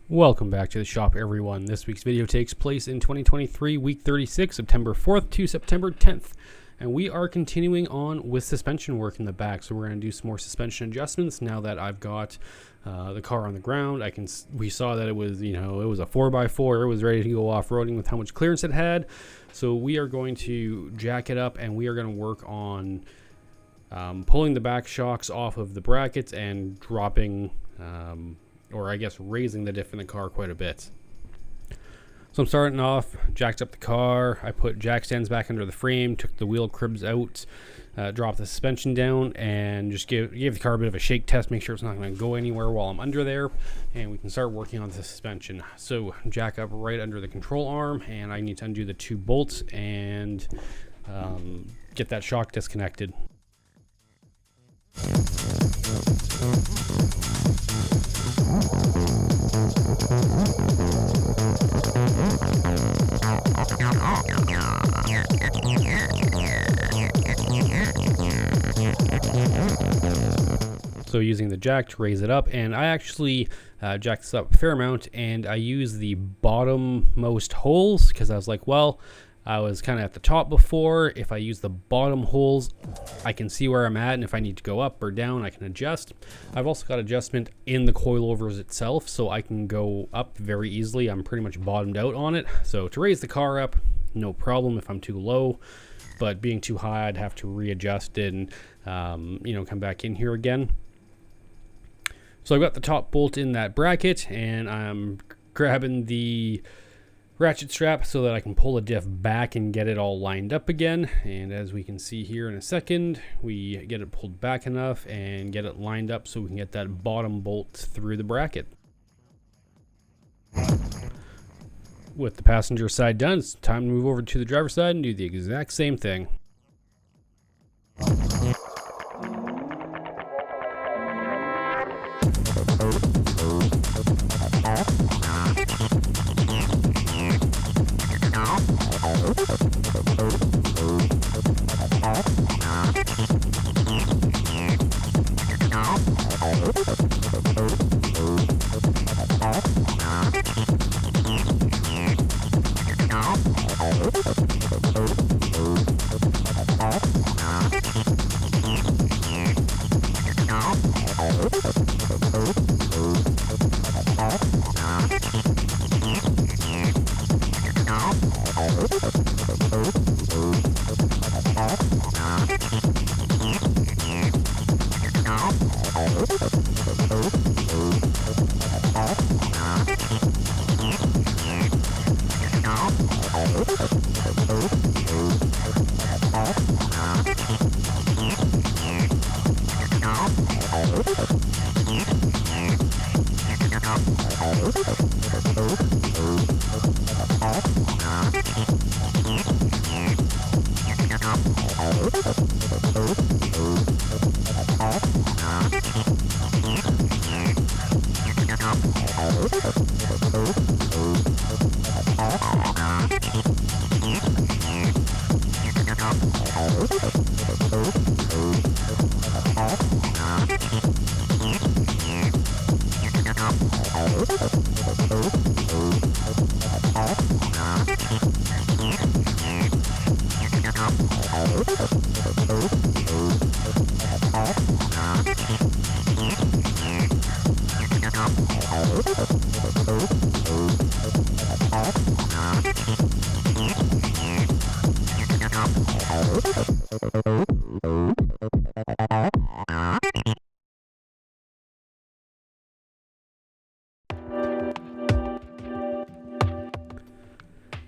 Welcome back to the shop, everyone. This week's video takes place in 2023, week 36, September 4th to September 10th. And we are continuing on with suspension work in the back. So we're going to do some more suspension adjustments now that I've got the car on the ground. We saw that it was, it was a 4x4. It was ready to go off-roading with how much clearance it had. So we are going to jack it up and we are going to work on pulling the back shocks off of the brackets and dropping or I guess raising the diff in the car quite a bit. So I'm starting off, jacked up the car, I put jack stands back under the frame, took the wheel cribs out, dropped the suspension down, and just gave the car a bit of a shake test, make sure it's not going to go anywhere while I'm under there, and we can start working on the suspension. So jack up right under the control arm, and I need to undo the two bolts and get that shock disconnected. So using the jack to raise it up, and I actually jacked this up a fair amount, and I use the bottom-most holes because I was like, well, I was kind of at the top before. If I use the bottom holes, I can see where I'm at, and if I need to go up or down, I can adjust. I've also got adjustment in the coilovers itself, so I can go up very easily. I'm pretty much bottomed out on it. So to raise the car up, no problem if I'm too low, but being too high, I'd have to readjust it and, come back in here again. So I've got the top bolt in that bracket, and I'm grabbing the ratchet strap so that I can pull the diff back and get it all lined up again. And as we can see here in a second, we get it pulled back enough and get it lined up so we can get that bottom bolt through the bracket. With the passenger side done, it's time to move over to the driver's side and do the exact same thing.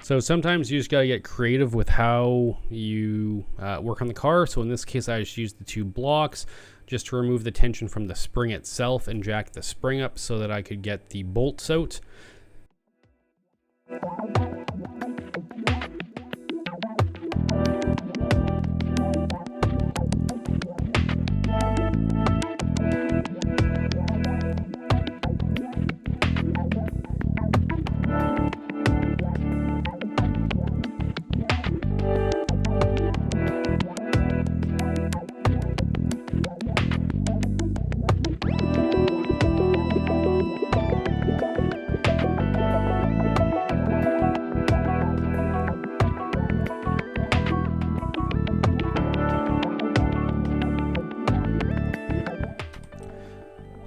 So sometimes you just gotta get creative with how you work on the car. So in this case, I just used the two blocks just to remove the tension from the spring itself and jack the spring up so that I could get the bolts out.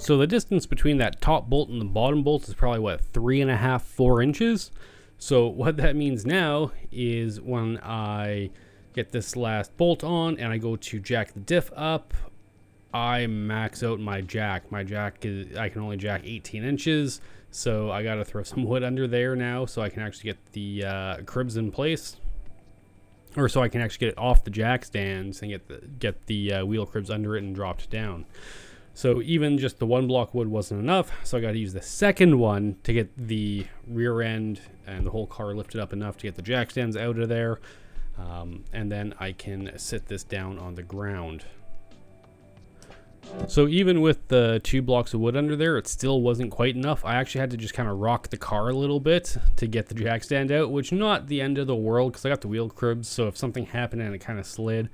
So the distance between that top bolt and the bottom bolt is probably what, 3.5, 4 inches. So what that means now is when I get this last bolt on and I go to jack the diff up, I max out my jack. My jack is, I can only jack 18 inches. So I got to throw some wood under there now so I can actually get the cribs in place. Or so I can actually get it off the jack stands and get the wheel cribs under it and dropped down. So even just the one block wood wasn't enough, so I got to use the second one to get the rear end and the whole car lifted up enough to get the jack stands out of there, and then I can sit this down on the ground. So even with the 2 blocks of wood under there, it still wasn't quite enough. I actually had to just kind of rock the car a little bit to get the jack stand out, which not the end of the world because I got the wheel cribs, so if something happened and it kind of slid,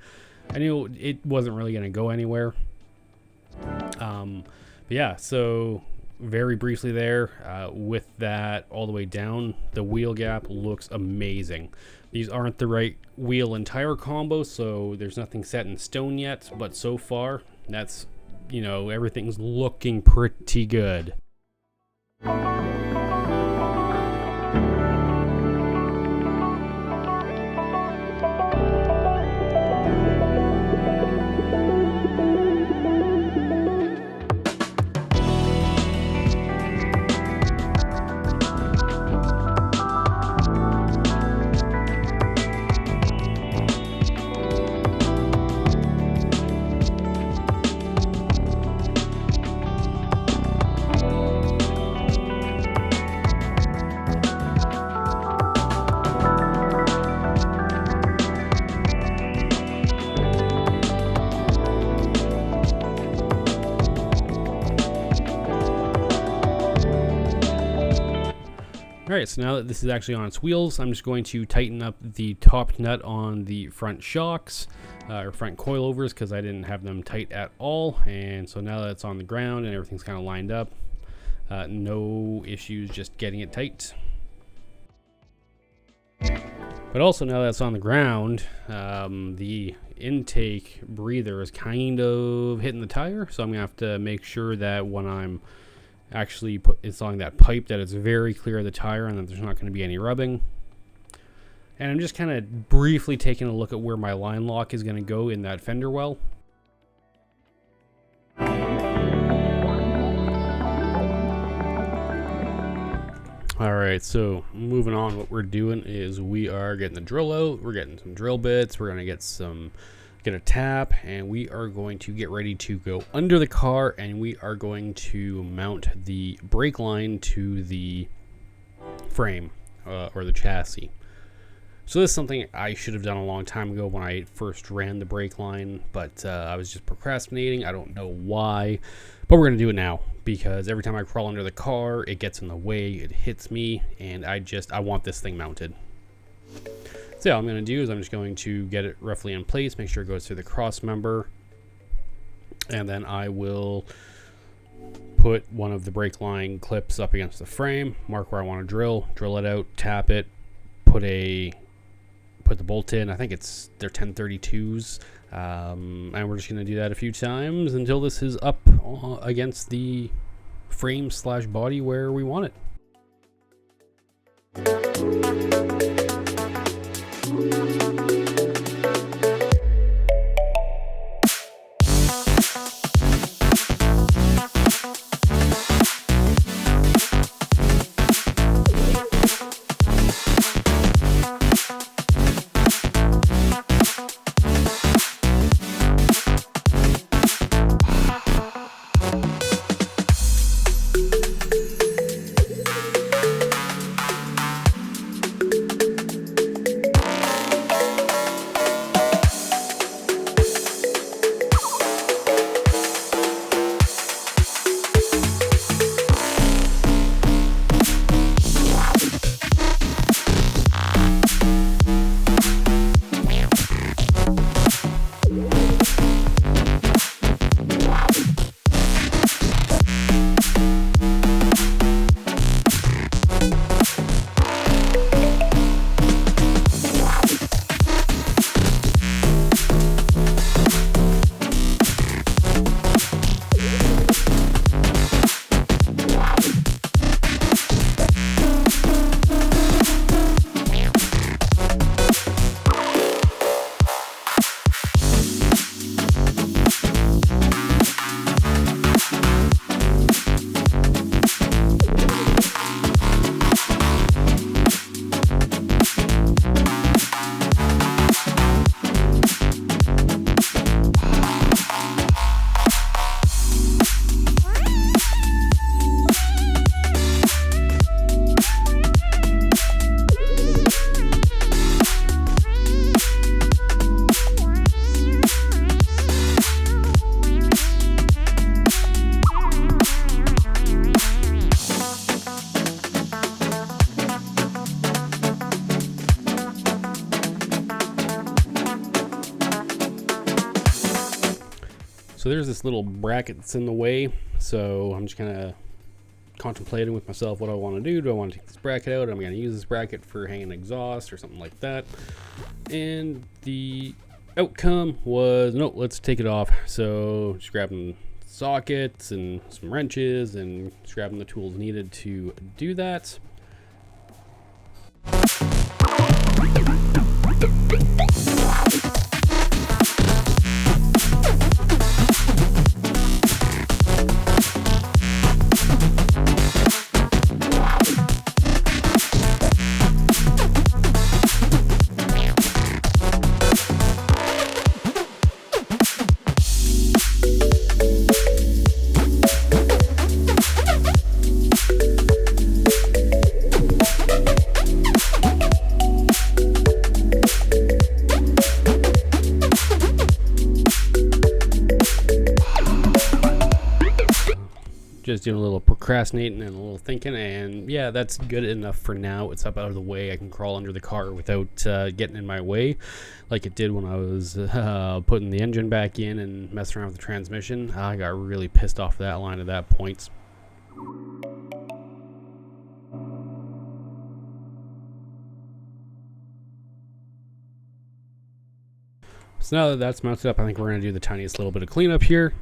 I knew it wasn't really going to go anywhere. But yeah, so very briefly there, with that all the way down, the wheel gap looks amazing. These aren't the right wheel and tire combo, so there's nothing set in stone yet, but so far, that's, you know, everything's looking pretty good. Alright, so now that this is actually on its wheels, I'm just going to tighten up the top nut on the front shocks, or front coilovers, because I didn't have them tight at all. And so now that it's on the ground and everything's kind of lined up, no issues just getting it tight. But also now that it's on the ground, the intake breather is kind of hitting the tire, so I'm going to have to make sure that when I'm actually installing that pipe that it's very clear of the tire and that there's not going to be any rubbing. And I'm just kind of briefly taking a look at where my line lock is going to go in that fender well. Alright, so moving on, what we're doing is we are getting the drill out, we're getting some drill bits, we're going to get a tap, and we are going to get ready to go under the car, and we are going to mount the brake line to the frame or the chassis. So this is something I should have done a long time ago when I first ran the brake line, but I was just procrastinating. I don't know why, but we're going to do it now because every time I crawl under the car, it gets in the way, it hits me, and I want this thing mounted. So all I'm going to do is I'm just going to get it roughly in place, make sure it goes through the cross member, and then I will put one of the brake line clips up against the frame, mark where I want to drill it out, tap it, put the bolt in. I think they're 1032s, and we're just going to do that a few times until this is up against the frame / body where we want it. So there's this little bracket that's in the way, so I'm just kind of contemplating with myself what I want to do. Do I want to take this bracket out? I'm going to use this bracket for hanging exhaust or something like that. And the outcome was, nope, let's take it off. So just grabbing sockets and some wrenches and just grabbing the tools needed to do that. Just doing a little procrastinating and a little thinking, and yeah, that's good enough for now. It's up out of the way. I can crawl under the car without getting in my way like it did when I was putting the engine back in and messing around with the transmission. I got really pissed off that line at that point. So now that that's mounted up, I think we're going to do the tiniest little bit of cleanup here.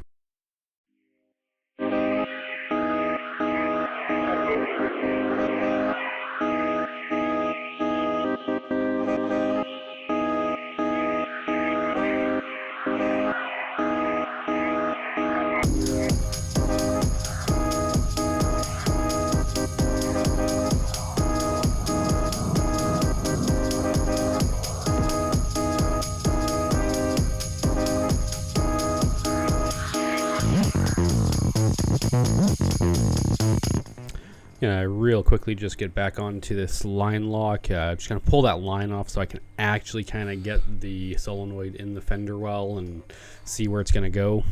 I real quickly just get back onto this line lock. Just gonna pull that line off so I can actually kind of get the solenoid in the fender well and see where it's gonna go.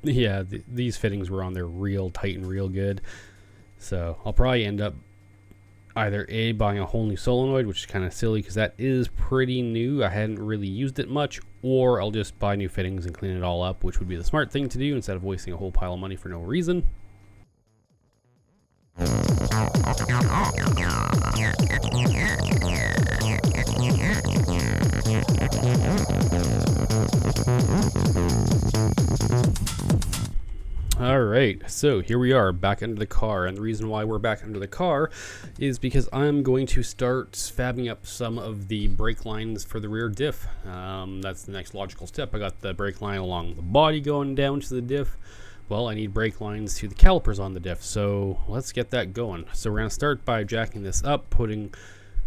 These fittings were on there real tight and real good, so I'll probably end up either buying a whole new solenoid, which is kind of silly because that is pretty new, I hadn't really used it much, or I'll just buy new fittings and clean it all up, which would be the smart thing to do instead of wasting a whole pile of money for no reason. Alright, so here we are back under the car, and the reason why we're back under the car is because I'm going to start fabbing up some of the brake lines for the rear diff. That's the next logical step. I got the brake line along the body going down to the diff. Well, I need brake lines to the calipers on the diff, so let's get that going. So we're going to start by jacking this up, putting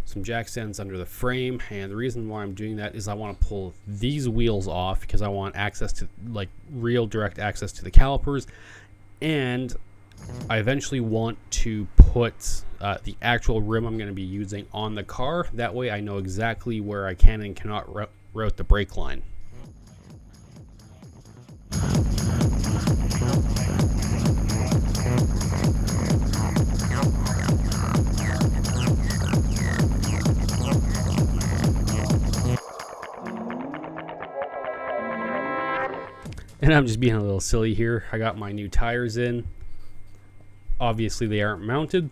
some jack stands under the frame, and the reason why I'm doing that is I want to pull these wheels off because I want access to, like, real direct access to the calipers, and I eventually want to put the actual rim I'm going to be using on the car. That way I know exactly where I can and cannot route the brake line. And I'm just being a little silly here. I got my new tires in. Obviously they aren't mounted,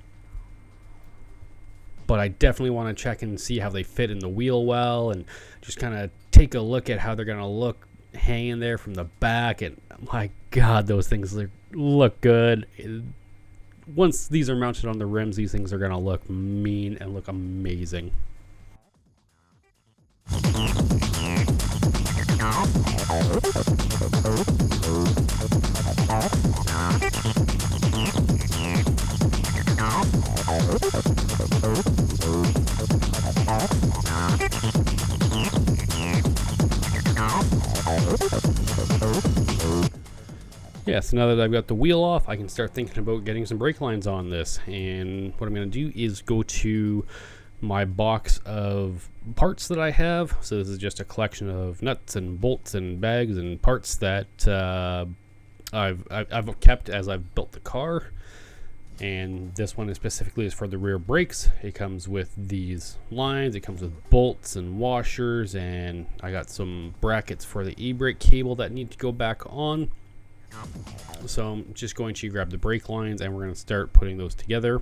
but I definitely want to check and see how they fit in the wheel well and just kind of take a look at how they're going to look hanging there from the back. And my God, those things look good. Once these are mounted on the rims, these things are going to look mean and look amazing. Yeah, so now that I've got the wheel off, I can start thinking about getting some brake lines on this. And what I'm going to do is go to my box of parts that I have. So this is just a collection of nuts and bolts and bags and parts that I've kept as I've built the car. And this one is specifically is for the rear brakes. It comes with these lines, it comes with bolts and washers, and I got some brackets for the e-brake cable that need to go back on. So I'm just going to grab the brake lines and we're going to start putting those together.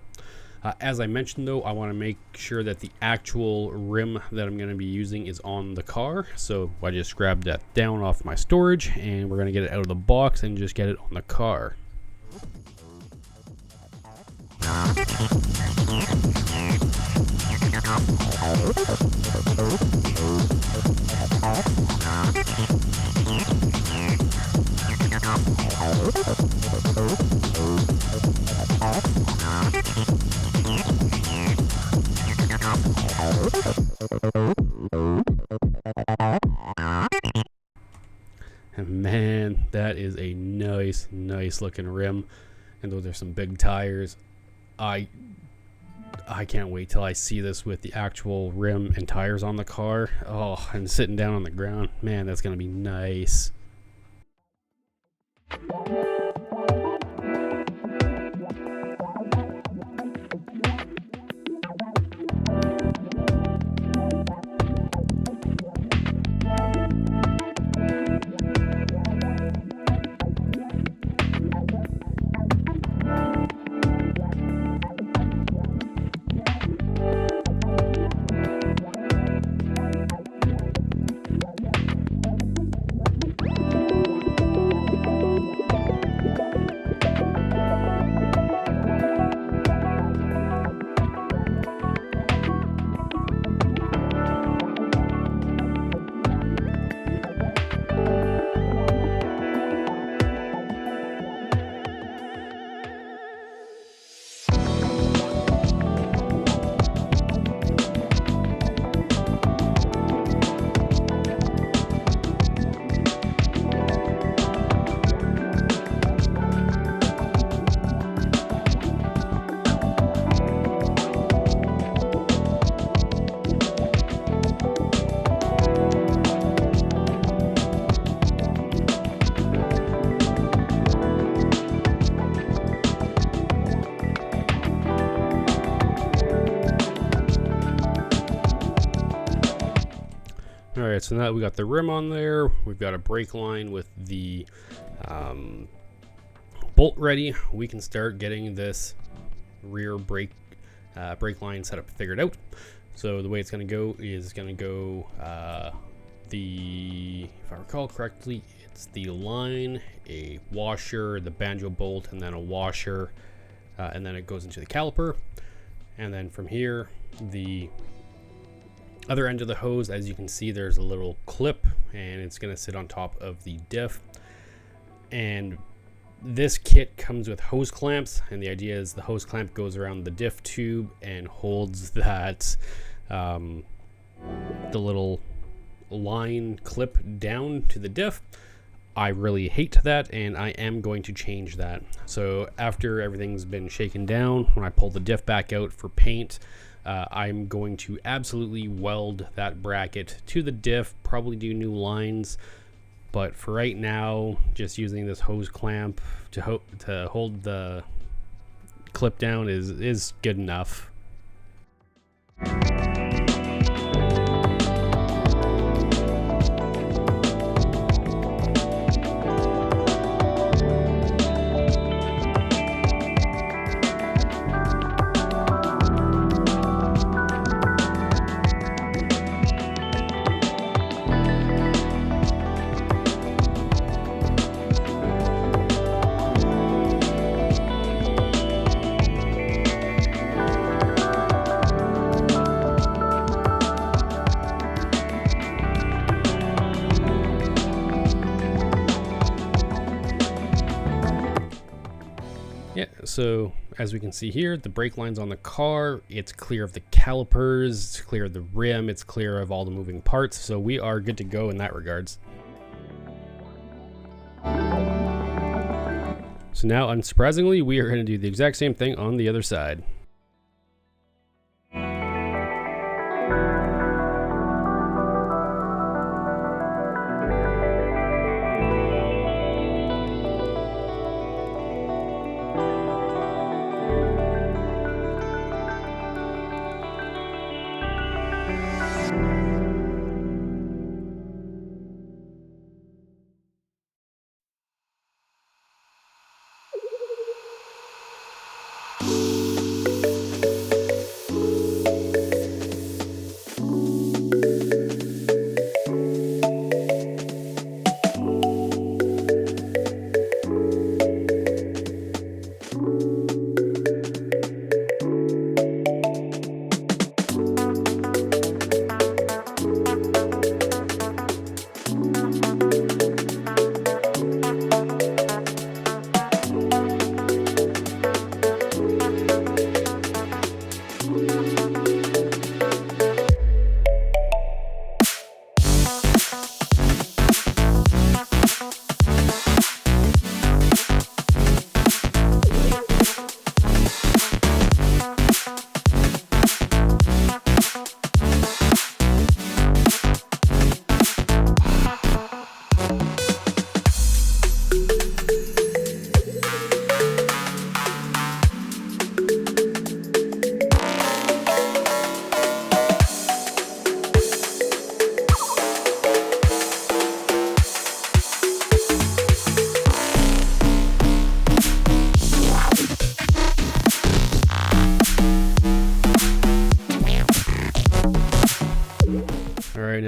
As I mentioned though, I want to make sure that the actual rim that I'm going to be using is on the car. So I just grabbed that down off my storage and we're going to get it out of the box and just get it on the car. And man, that is a nice looking rim, and those are some big tires. I can't wait till I see this with the actual rim and tires on the car. Oh, and sitting down on the ground, man, that's gonna be nice. Alright, so now we got the rim on there, we've got a brake line with the bolt ready. We can start getting this rear brake line setup figured out. So the way it's going to go is if I recall correctly, it's the line, a washer, the banjo bolt, and then a washer, and then it goes into the caliper. And then from here, the other end of the hose, as you can see, there's a little clip and it's going to sit on top of the diff. And this kit comes with hose clamps, and the idea is the hose clamp goes around the diff tube and holds that the little line clip down to the diff. I really hate that, and I am going to change that. So after everything's been shaken down, when I pull the diff back out for paint, I'm going to absolutely weld that bracket to the diff, probably do new lines, but for right now, just using this hose clamp to hold the clip down is good enough. Yeah, so as we can see here, the brake line's on the car, it's clear of the calipers, it's clear of the rim, it's clear of all the moving parts, so we are good to go in that regards. So now, unsurprisingly, we are going to do the exact same thing on the other side.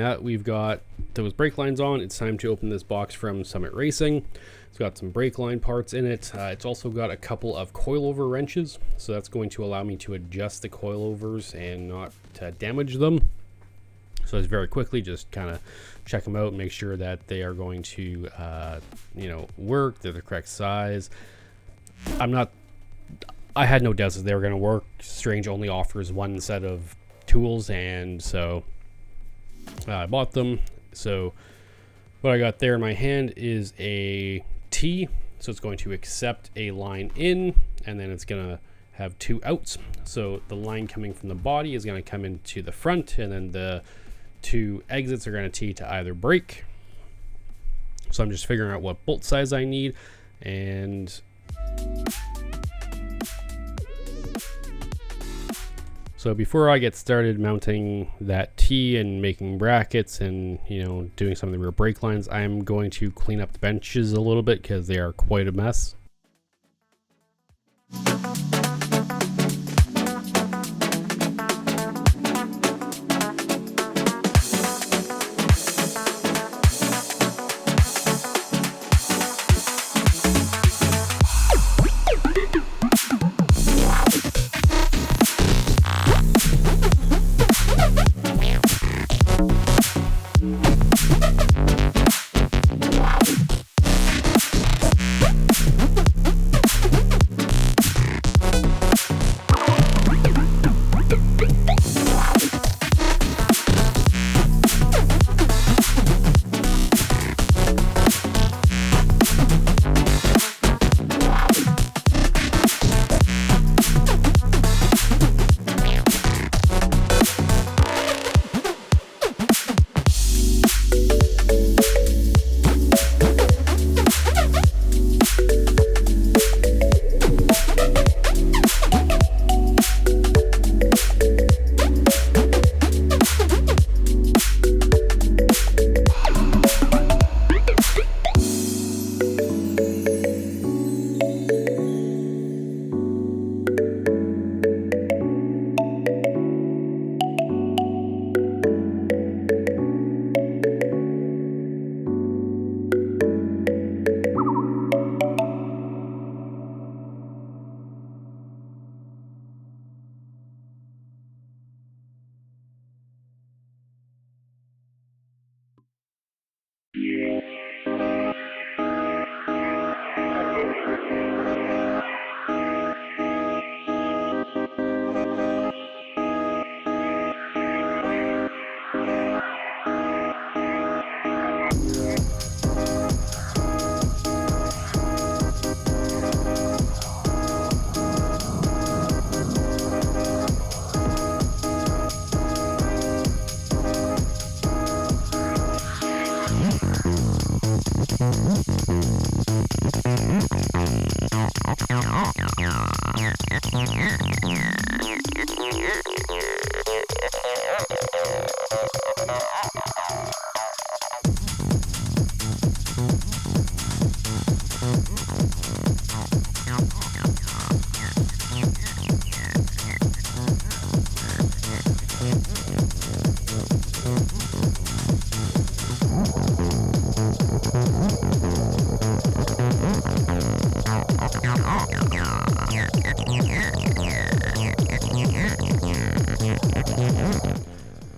now that we've got those brake lines on, it's time to open this box from Summit Racing. It's got some brake line parts in it. It's also got a couple of coilover wrenches, so that's going to allow me to adjust the coilovers and not to damage them. So it's very quickly just kind of check them out and make sure that they are going to work, they're the correct size. I had no doubts that they were going to work. Strange only offers one set of tools, and so I bought them. So what I got there in my hand is a T, so it's going to accept a line in, and then it's going to have two outs. So the line coming from the body is going to come into the front, and then the two exits are going to T to either brake. So I'm just figuring out what bolt size I need, and so before I get started mounting that T and making brackets and, doing some of the rear brake lines, I'm going to clean up the benches a little bit because they are quite a mess.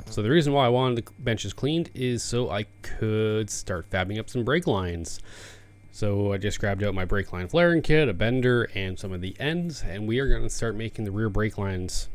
So the reason why I wanted the benches cleaned is so I could start fabbing up some brake lines. So I just grabbed out my brake line flaring kit, a bender, and some of the ends, and we are going to start making the rear brake lines.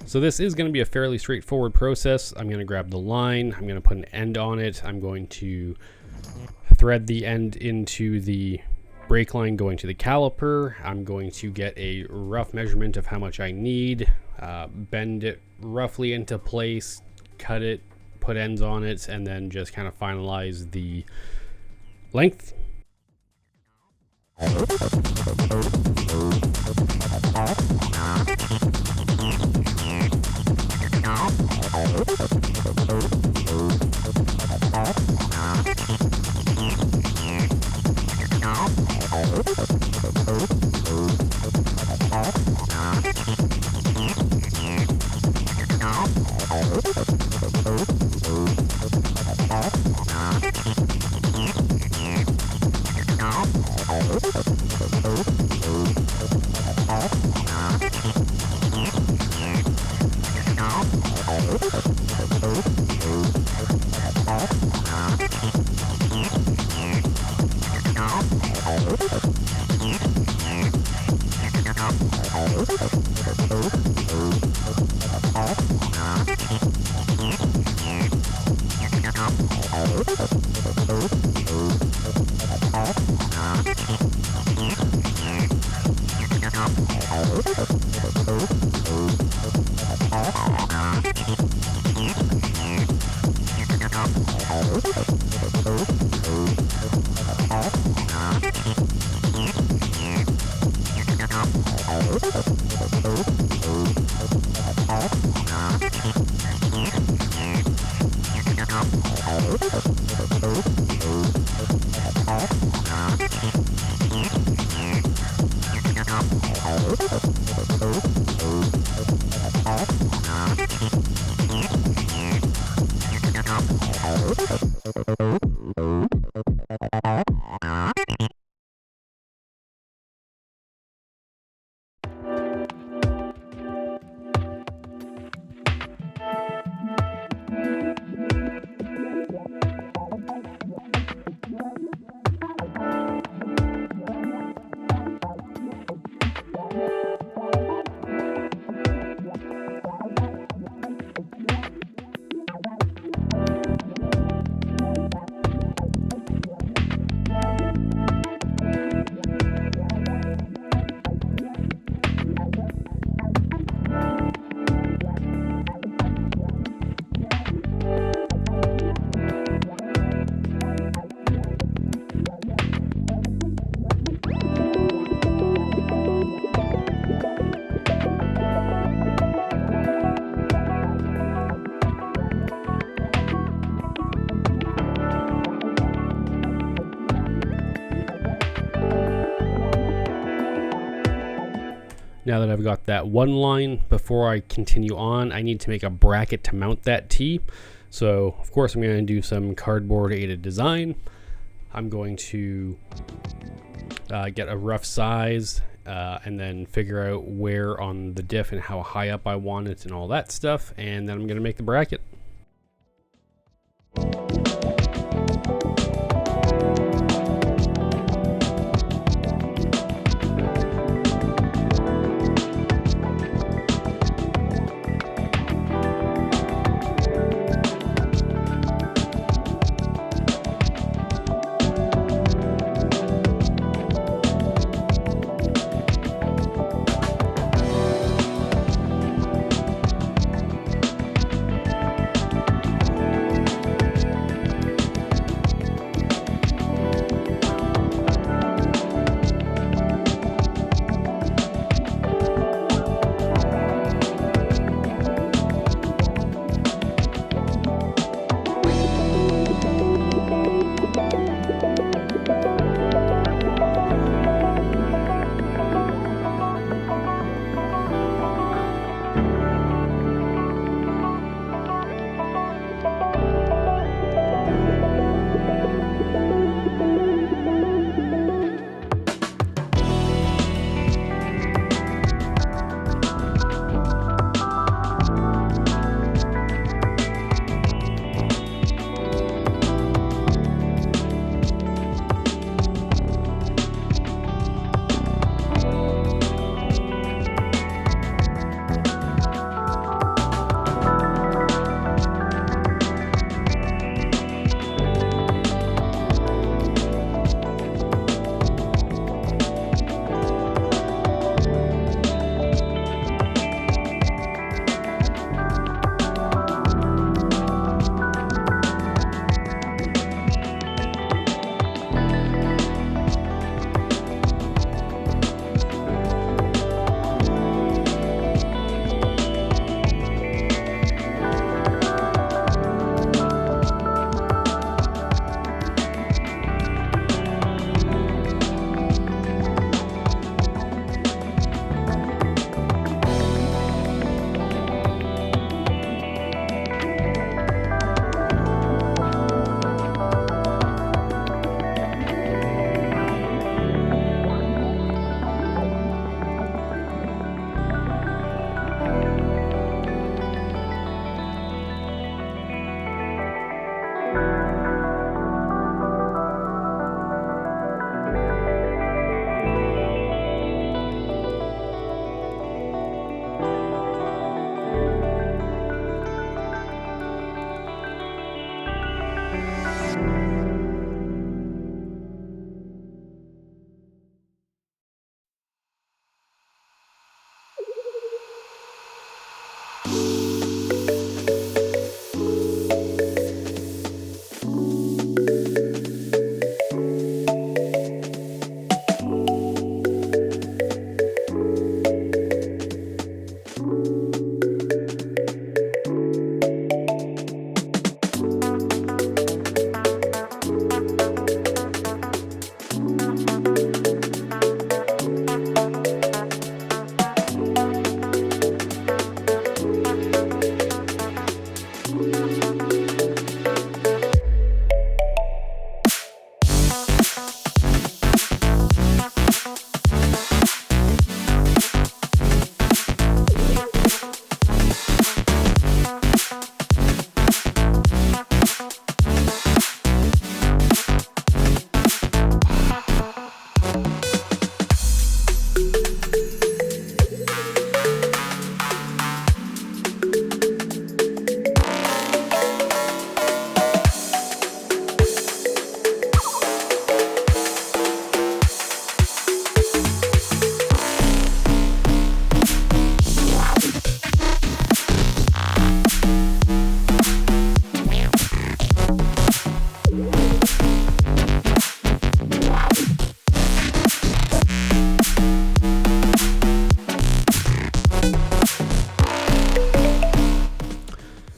So this is going to be a fairly straightforward process. I'm going to grab the line, I'm going to put an end on it, I'm going to thread the end into the brake line going to the caliper. I'm going to get a rough measurement of how much I need, bend it roughly into place, cut it, put ends on it, and then just kind of finalize the length. Now that I've got that one line, before I continue on, I need to make a bracket to mount that T. So, of course, I'm going to do some cardboard aided design. I'm going to get a rough size and then figure out where on the diff and how high up I want it and all that stuff. And then I'm going to make the bracket.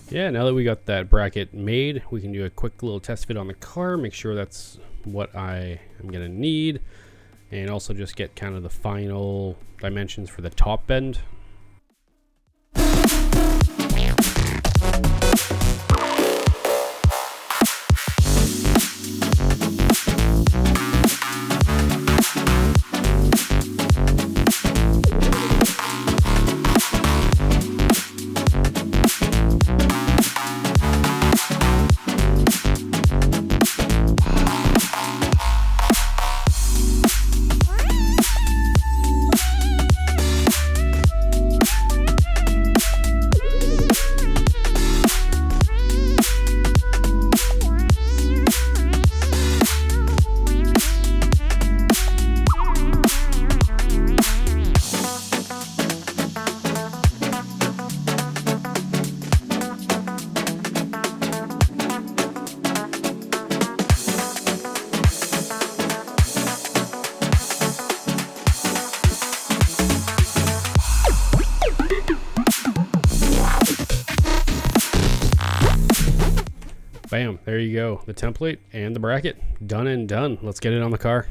Yeah, now that we got that bracket made, we can do a quick little test fit on the car, make sure that's what I am going to need, and also just get kind of the final dimensions for the top bend. Bam, there you go. The template and the bracket, done and done. Let's get it on the car.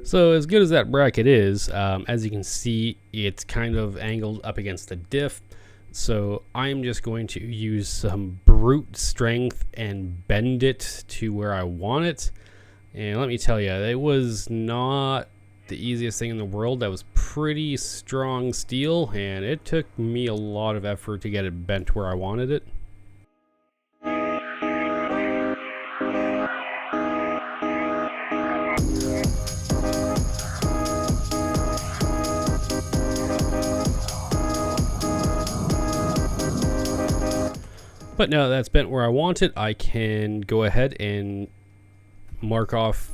So as good as that bracket is, as you can see, it's kind of angled up against the diff. So I'm just going to use some brute strength and bend it to where I want it. And let me tell you, it was not the easiest thing in the world. That was pretty strong steel, and it took me a lot of effort to get it bent where I wanted it. But now that's bent where I want it, I can go ahead and mark off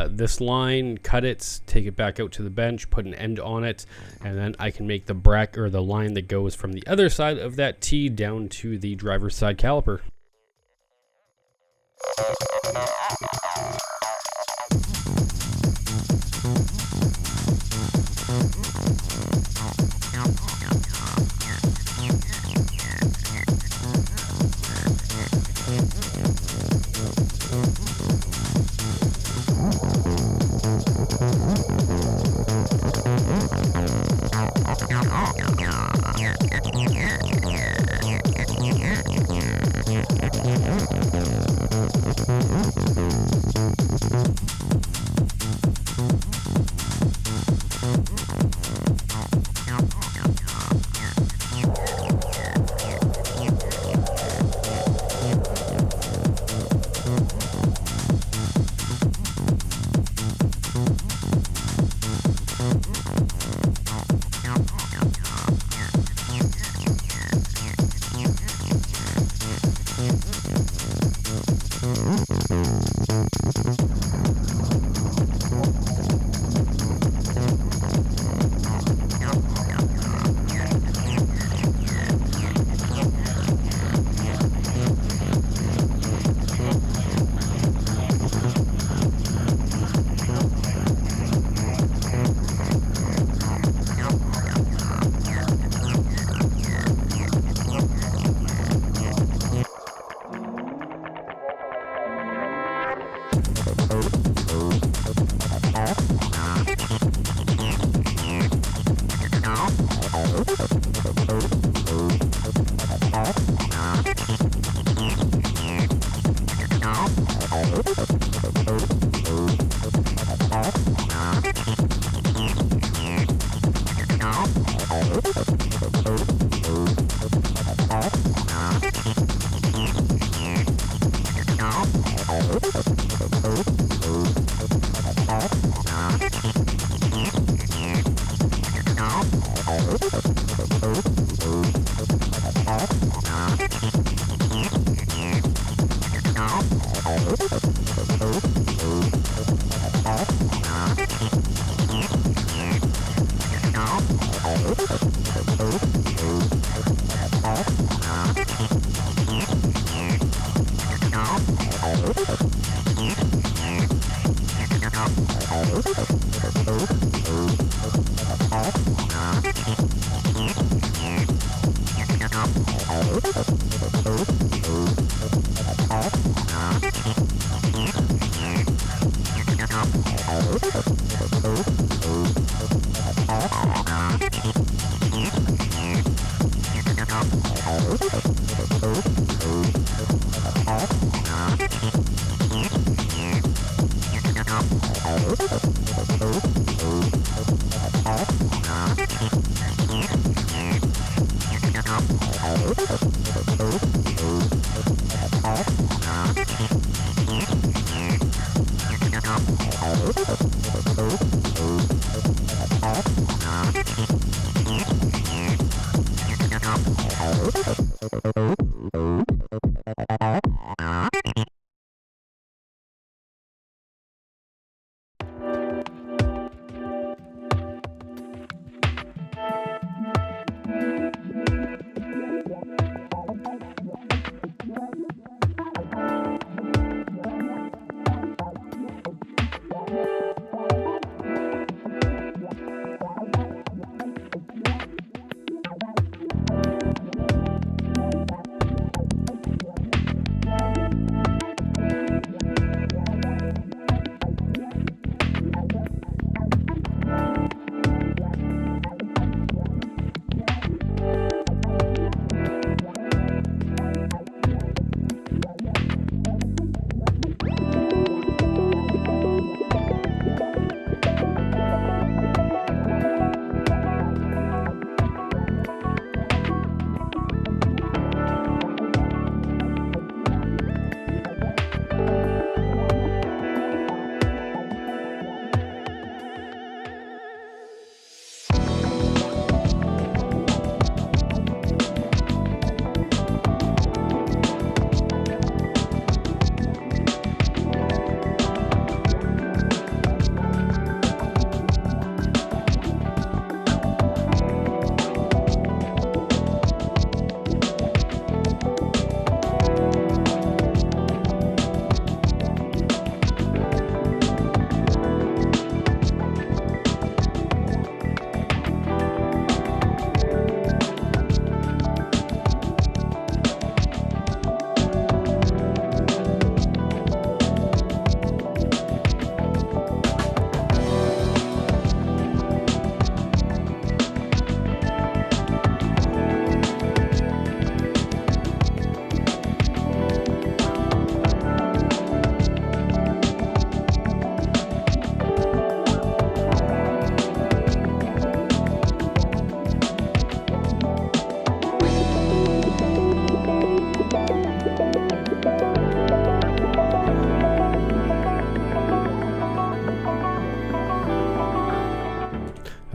this line, cut it, take it back out to the bench, put an end on it, and then I can make the bracket or the line that goes from the other side of that T down to the driver's side caliper.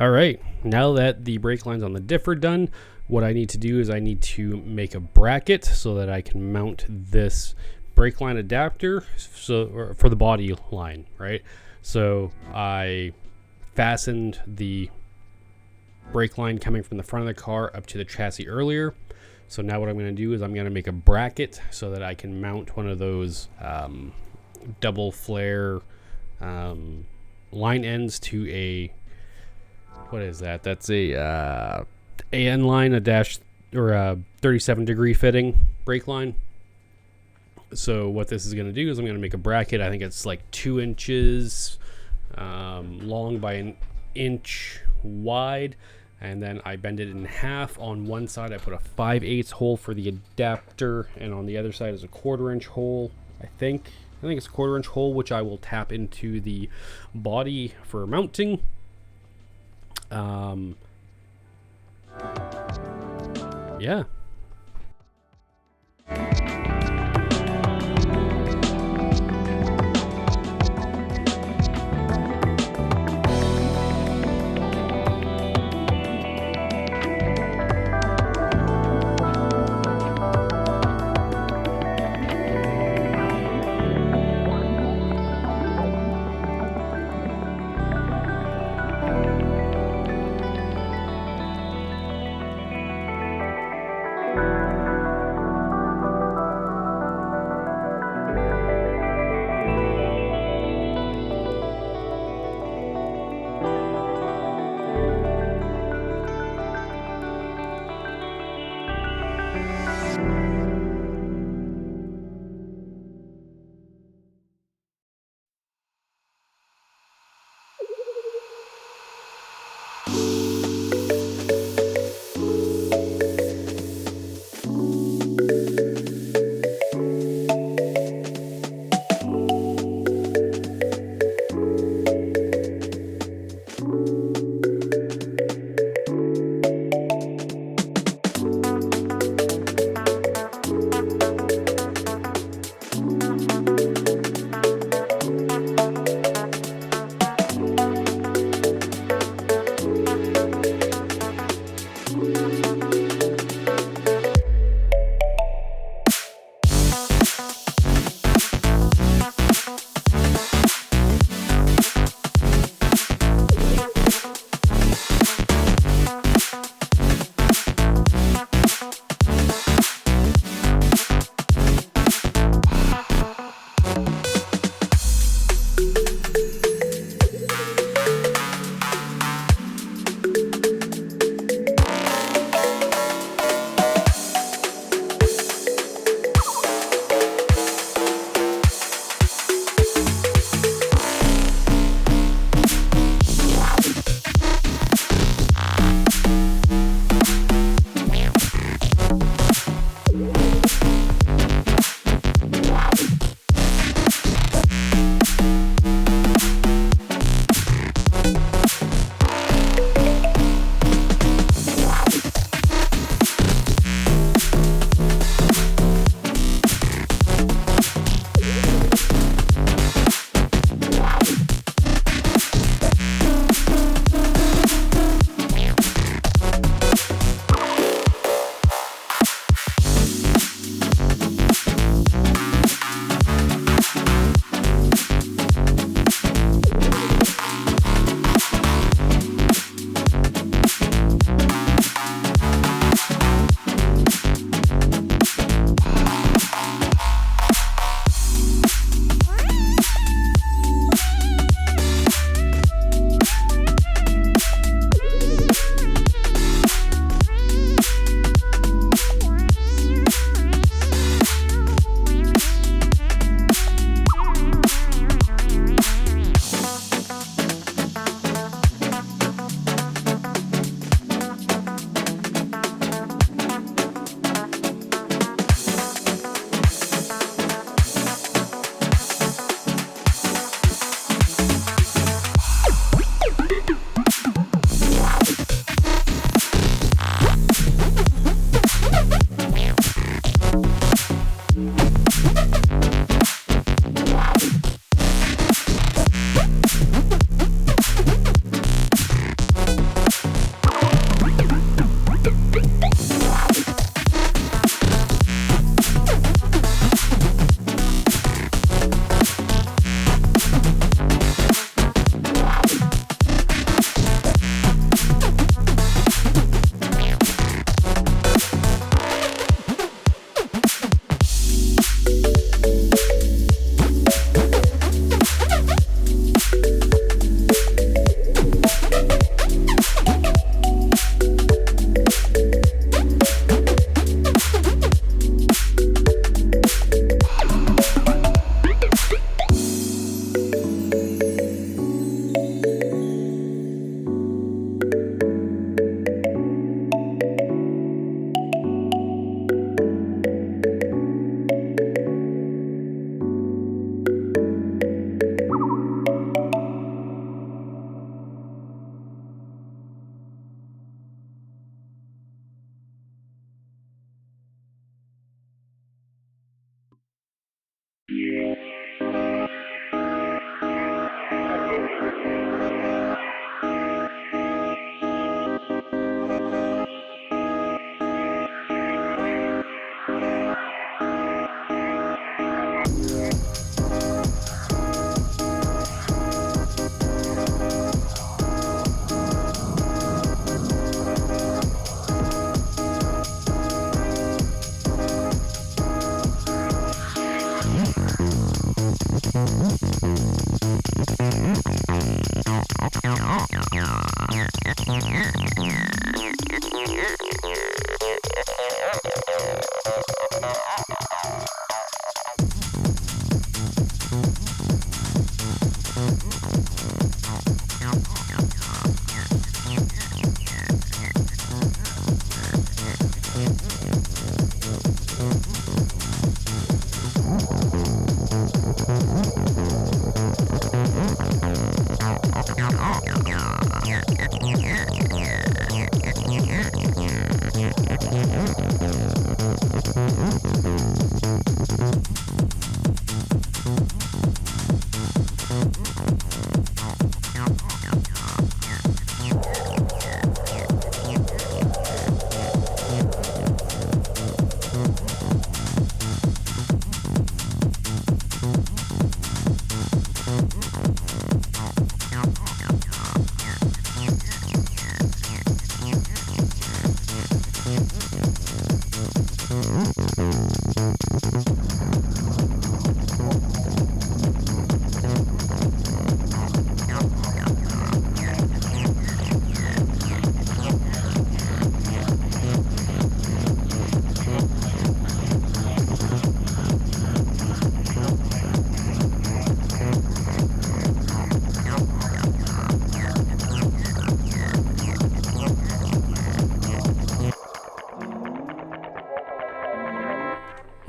All right, now that the brake lines on the diff are done, what I need to do is I need to make a bracket so that I can mount this brake line adapter, so for the body line, right? So I fastened the brake line coming from the front of the car up to the chassis earlier. So now what I'm going to do is I'm going to make a bracket so that I can mount one of those double flare line ends to a, what is that? That's a AN line, a dash or a 37 degree fitting brake line. So what this is going to do is I'm going to make a bracket. I think it's like 2 inches long by an inch wide, and then I bend it in half. On one side I put a 5/8 hole for the adapter, and on the other side is a 1/4 inch hole. I think it's a 1/4 inch hole, which I will tap into the body for mounting. Yeah.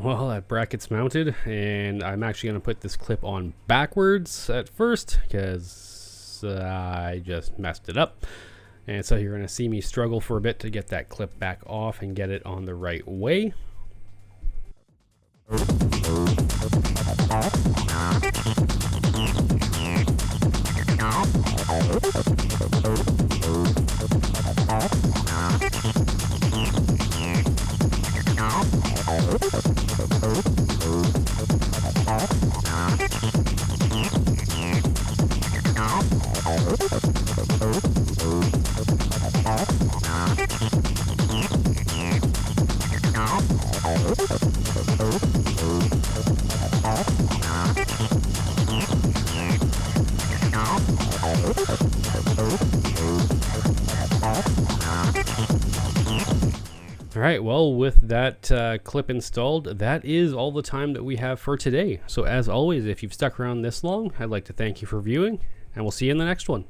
Well, that bracket's mounted, and I'm actually going to put this clip on backwards at first because I just messed it up. And so you're going to see me struggle for a bit to get that clip back off and get it on the right way. All right, well, with that clip installed, that is all the time that we have for today. So as always, if you've stuck around this long, I'd like to thank you for viewing, and we'll see you in the next one.